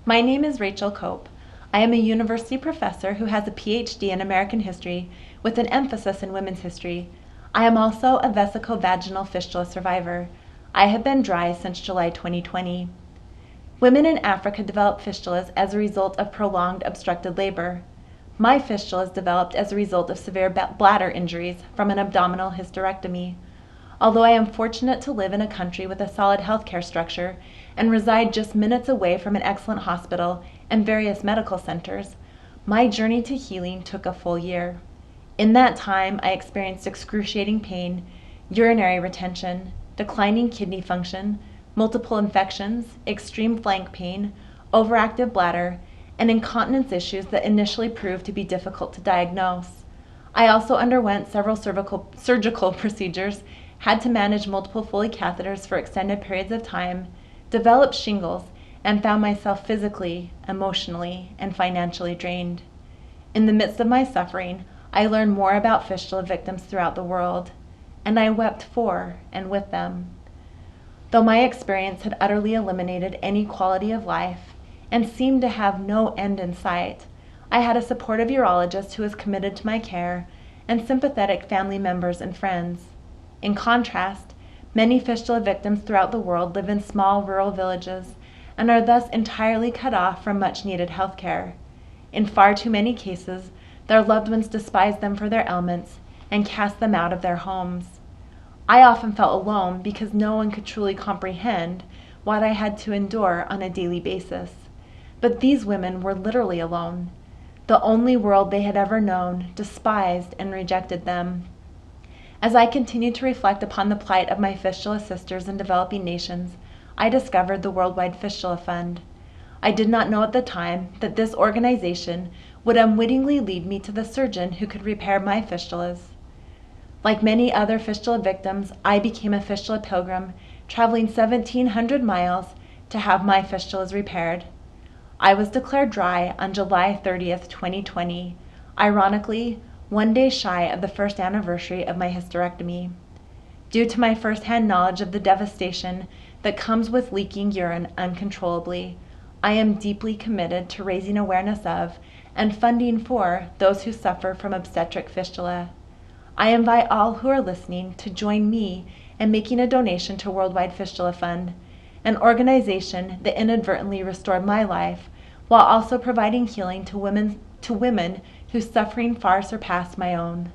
My name is Rachel Cope. I am a university professor who has a PhD in American history with an emphasis in women's history. I am also a vesicovaginal fistula survivor. I have been dry since July 2020. Women in Africa develop fistulas as a result of prolonged obstructed labor. My fistulas developed as a result of severe bladder injuries from an abdominal hysterectomy. Although I am fortunate to live in a country with a solid healthcare structure and reside just minutes away from an excellent hospital and various medical centers, my journey to healing took a full year. In that time, I experienced excruciating pain, urinary retention, declining kidney function, multiple infections, extreme flank pain, overactive bladder, and incontinence issues that initially proved to be difficult to diagnose. I also underwent several surgical procedures, had to manage multiple Foley catheters for extended periods of time, developed shingles, and found myself physically, emotionally, and financially drained. In the midst of my suffering, I learned more about fistula victims throughout the world, and I wept for and with them. Though my experience had utterly eliminated any quality of life and seemed to have no end in sight, I had a supportive urologist who was committed to my care and sympathetic family members and friends. In contrast, many fistula victims throughout the world live in small rural villages and are thus entirely cut off from much-needed health care. In far too many cases, their loved ones despise them for their ailments and cast them out of their homes. I often felt alone because no one could truly comprehend what I had to endure on a daily basis. But these women were literally alone. The only world they had ever known despised and rejected them. As I continued to reflect upon the plight of my fistula sisters in developing nations, I discovered the Worldwide Fistula Fund. I did not know at the time that this organization would unwittingly lead me to the surgeon who could repair my fistulas. Like many other fistula victims, I became a fistula pilgrim, traveling 1,700 miles to have my fistulas repaired. I was declared dry on July 30th, 2020, ironically, one day shy of the first anniversary of my hysterectomy. Due to my first-hand knowledge of the devastation that comes with leaking urine uncontrollably, I am deeply committed to raising awareness of and funding for those who suffer from obstetric fistula. I invite all who are listening to join me in making a donation to Worldwide Fistula Fund, an organization that inadvertently restored my life while also providing healing to women whose suffering far surpassed my own.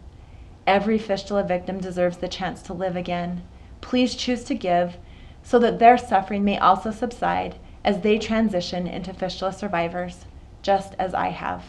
Every fistula victim deserves the chance to live again. Please choose to give so that their suffering may also subside as they transition into fistula survivors, just as I have.